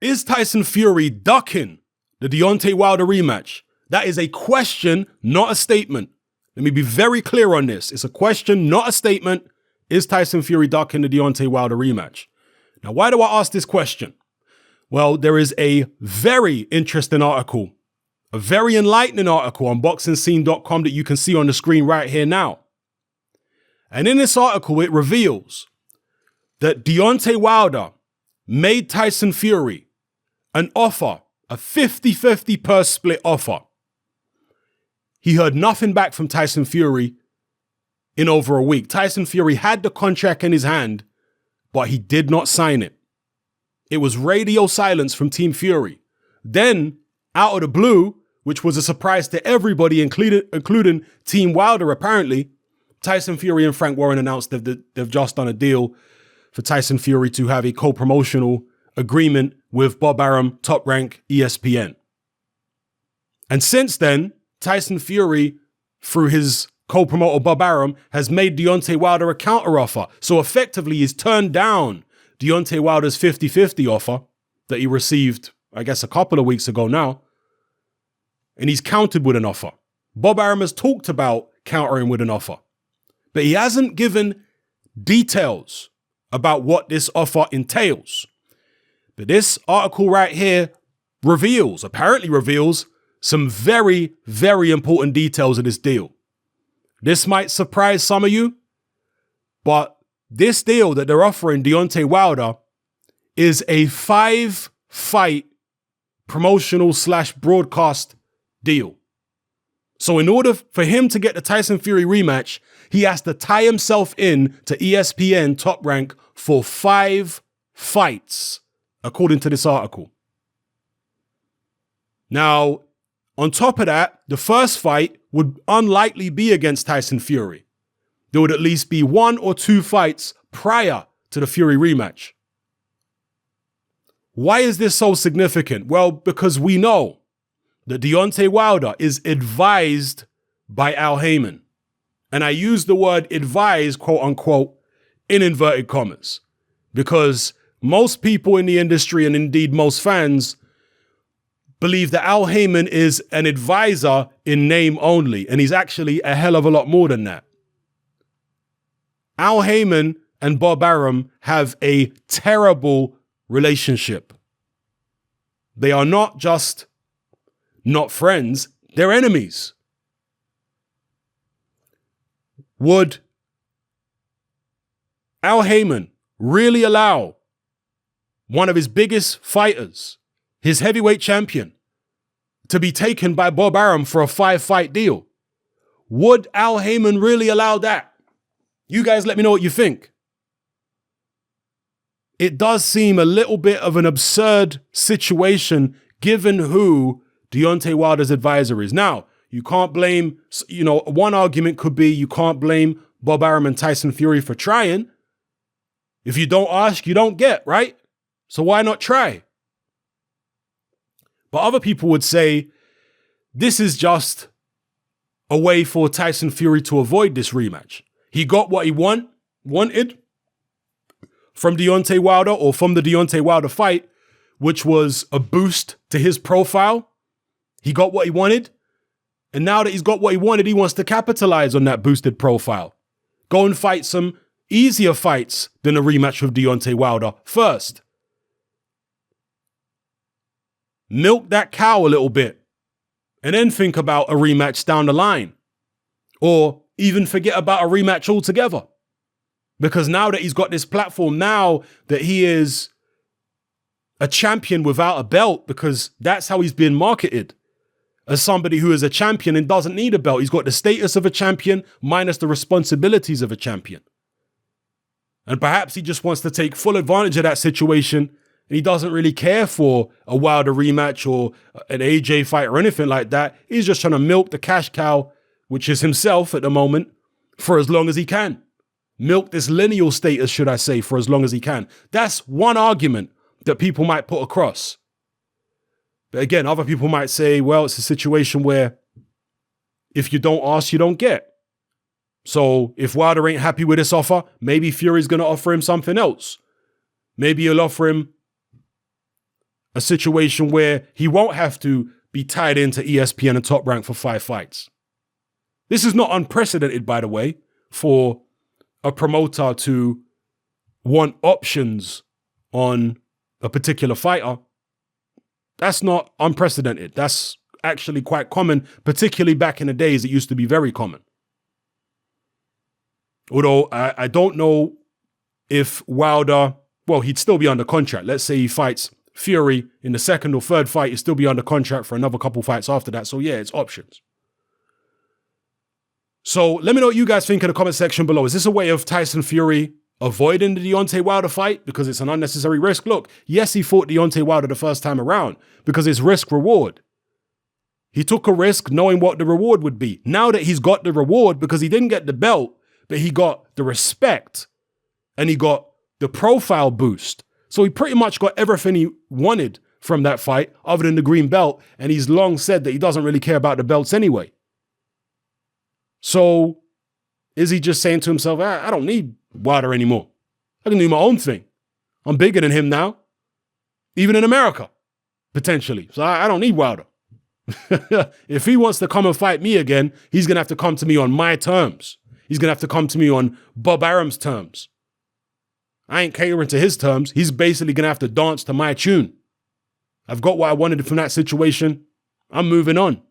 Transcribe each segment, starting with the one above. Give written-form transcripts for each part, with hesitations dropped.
Is Tyson Fury ducking the Deontay Wilder rematch? That is a question, not a statement. Let me be very clear on this. It's a question, not a statement. Is Tyson Fury ducking the Deontay Wilder rematch? Now, why do I ask this question? Well, there is a very interesting article, a very enlightening article on boxingscene.com that you can see on the screen right here now. And in this article, it reveals that Deontay Wilder made Tyson Fury an offer, a 50-50 purse split offer. He heard nothing back from Tyson Fury in over a week. Tyson Fury had the contract in his hand, but he did not sign it. It was radio silence from Team Fury. Then, out of the blue, which was a surprise to everybody, including Team Wilder apparently, Tyson Fury and Frank Warren announced that they've just done a deal for Tyson Fury to have a co-promotional agreement with Bob Arum, Top Rank, ESPN. And since then, Tyson Fury, through his co-promoter Bob Arum, has made Deontay Wilder a counteroffer. So effectively, he's turned down Deontay Wilder's 50-50 offer that he received, I guess, a couple of weeks ago now. And he's countered with an offer. Bob Arum has talked about countering with an offer, but he hasn't given details about what this offer entails. But this article right here apparently reveals some very, very important details of this deal. This might surprise some of you, but this deal that they're offering Deontay Wilder is a 5-fight promotional/broadcast deal. So in order for him to get the Tyson Fury rematch, he has to tie himself in to ESPN Top Rank for 5 fights, according to this article. Now, on top of that, the first fight would unlikely be against Tyson Fury. There would at least be 1 or 2 fights prior to the Fury rematch. Why is this so significant? Well, because we know that Deontay Wilder is advised by Al Heyman. And I use the word advised, quote unquote, in inverted commas, because most people in the industry, and indeed most fans, believe that Al Heyman is an advisor in name only, and he's actually a hell of a lot more than that. Al Heyman and Bob Arum have a terrible relationship. They are not just not friends, they're enemies. Would Al Heyman really allow one of his biggest fighters, his heavyweight champion, to be taken by Bob Arum for a 5-fight deal? Would Al Heyman really allow that? You guys let me know what you think. It does seem a little bit of an absurd situation given who Deontay Wilder's advisor is. Now, you can't blame, one argument could be you can't blame Bob Arum and Tyson Fury for trying. If you don't ask, you don't get, right? So why not try? But other people would say this is just a way for Tyson Fury to avoid this rematch. He got what he wanted from Deontay Wilder, or from the Deontay Wilder fight, which was a boost to his profile. He got what he wanted. And now that he's got what he wanted, he wants to capitalize on that boosted profile. Go and fight some easier fights than a rematch with Deontay Wilder first. Milk that cow a little bit, and then think about a rematch down the line. Or even forget about a rematch altogether. Because now that he's got this platform, now that he is a champion without a belt, because that's how he's been marketed, as somebody who is a champion and doesn't need a belt. He's got the status of a champion minus the responsibilities of a champion. And perhaps he just wants to take full advantage of that situation, and he doesn't really care for a Wilder rematch or an AJ fight or anything like that. He's just trying to milk the cash cow, which is himself at the moment, for as long as he can. Milk this lineal status, should I say, for as long as he can. That's one argument that people might put across. But again, other people might say, well, it's a situation where if you don't ask, you don't get. So if Wilder ain't happy with this offer, maybe Fury's going to offer him something else. Maybe he'll offer him a situation where he won't have to be tied into ESPN and Top Rank for 5 fights. This is not unprecedented, by the way, for a promoter to want options on a particular fighter. That's not unprecedented. That's actually quite common, particularly back in the days. It used to be very common. Although I don't know if Wilder, well, he'd still be under contract. Let's say he fights Fury in the second or third fight, he'd still be under contract for another couple fights after that. So yeah, it's options. So let me know what you guys think in the comment section below. Is this a way of Tyson Fury avoiding the Deontay Wilder fight because it's an unnecessary risk? Look, yes, he fought Deontay Wilder the first time around because it's risk-reward. He took a risk knowing what the reward would be. Now that he's got the reward, because he didn't get the belt, but he got the respect and he got the profile boost. So he pretty much got everything he wanted from that fight other than the green belt. And he's long said that he doesn't really care about the belts anyway. So is he just saying to himself, I don't need Wilder anymore. I can do my own thing. I'm bigger than him now, even in America, potentially. So I don't need Wilder. If he wants to come and fight me again, he's going to have to come to me on my terms. He's going to have to come to me on Bob Arum's terms. I ain't catering to his terms. He's basically going to have to dance to my tune. I've got what I wanted from that situation. I'm moving on.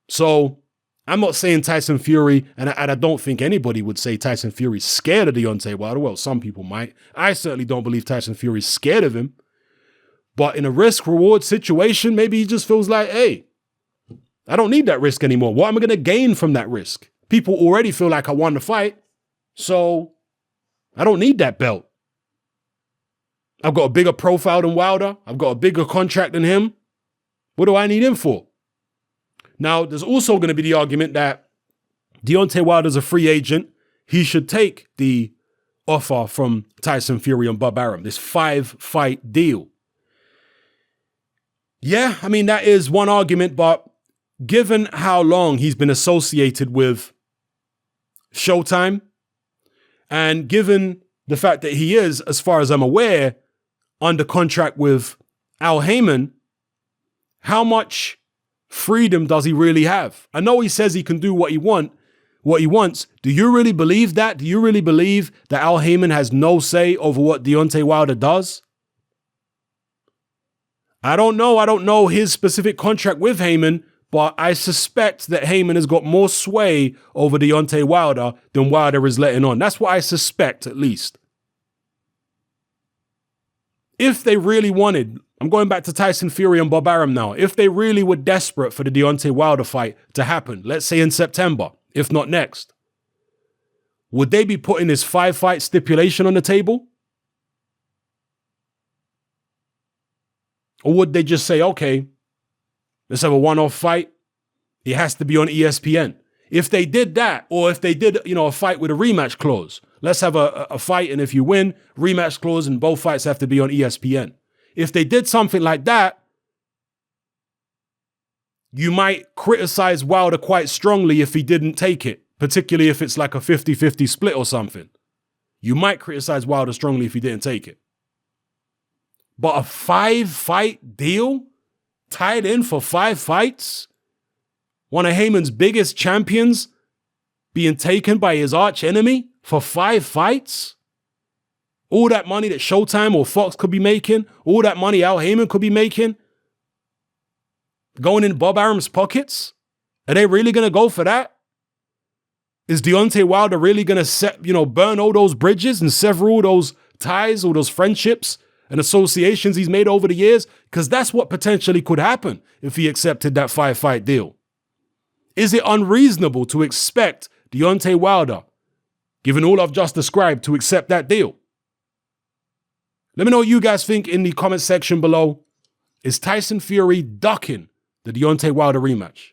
So I'm not saying Tyson Fury, and I don't think anybody would say Tyson Fury's scared of Deontay Wilder. Well, some people might. I certainly don't believe Tyson Fury's scared of him. But in a risk-reward situation, maybe he just feels like, hey, I don't need that risk anymore. What am I going to gain from that risk? People already feel like I won the fight, so I don't need that belt. I've got a bigger profile than Wilder. I've got a bigger contract than him. What do I need him for? Now, there's also going to be the argument that Deontay Wilder's a free agent. He should take the offer from Tyson Fury and Bob Arum, this 5-fight deal. Yeah, I mean, that is one argument, but given how long he's been associated with Showtime, and given the fact that he is, as far as I'm aware, under contract with Al Heyman, how much freedom does he really have? I know he says he can do what he wants. Do you really believe that? Do you really believe that Al Heyman has no say over what Deontay Wilder does? I don't know. I don't know his specific contract with Heyman, but I suspect that Heyman has got more sway over Deontay Wilder than Wilder is letting on. That's what I suspect, at least. If they really wanted, I'm going back to Tyson Fury and Bob Arum now. If they really were desperate for the Deontay Wilder fight to happen, let's say in September, if not next, would they be putting this 5-fight stipulation on the table? Or would they just say, okay, let's have a one-off fight. It has to be on ESPN. If they did that, or if they did, a fight with a rematch clause, let's have a fight, and if you win, rematch clause, and both fights have to be on ESPN. If they did something like that, you might criticize Wilder quite strongly if he didn't take it, particularly if it's like a 50-50 split or something. You might criticize Wilder strongly if he didn't take it. But a 5-fight deal tied in for 5 fights? One of Heyman's biggest champions being taken by his arch enemy for 5 fights? All that money that Showtime or Fox could be making, all that money Al Heyman could be making, going in Bob Arum's pockets? Are they really going to go for that? Is Deontay Wilder really going to burn all those bridges and sever all those ties, all those friendships and associations he's made over the years? Because that's what potentially could happen if he accepted that 5-fight deal. Is it unreasonable to expect Deontay Wilder, given all I've just described, to accept that deal? Let me know what you guys think in the comment section below. Is Tyson Fury ducking the Deontay Wilder rematch?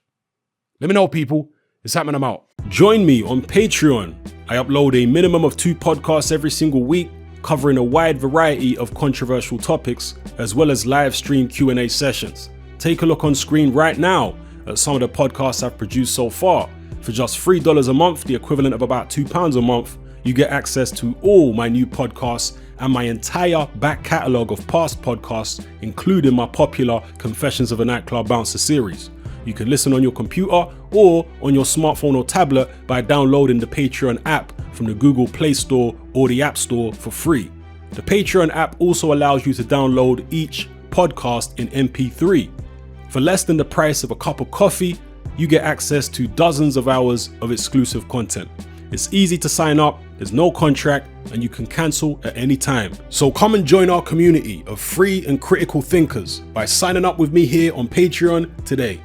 Let me know, people. It's happening. I'm out. Join me on Patreon. I upload a minimum of 2 podcasts every single week, covering a wide variety of controversial topics, as well as live stream Q&A sessions. Take a look on screen right now at some of the podcasts I've produced so far. For just $3 a month, the equivalent of about £2 a month, you get access to all my new podcasts and my entire back catalogue of past podcasts, including my popular Confessions of a Nightclub Bouncer series. You can listen on your computer or on your smartphone or tablet by downloading the Patreon app from the Google Play Store or the App Store for free. The Patreon app also allows you to download each podcast in MP3. For less than the price of a cup of coffee, you get access to dozens of hours of exclusive content. It's easy to sign up, there's no contract, and you can cancel at any time. So come and join our community of free and critical thinkers by signing up with me here on Patreon today.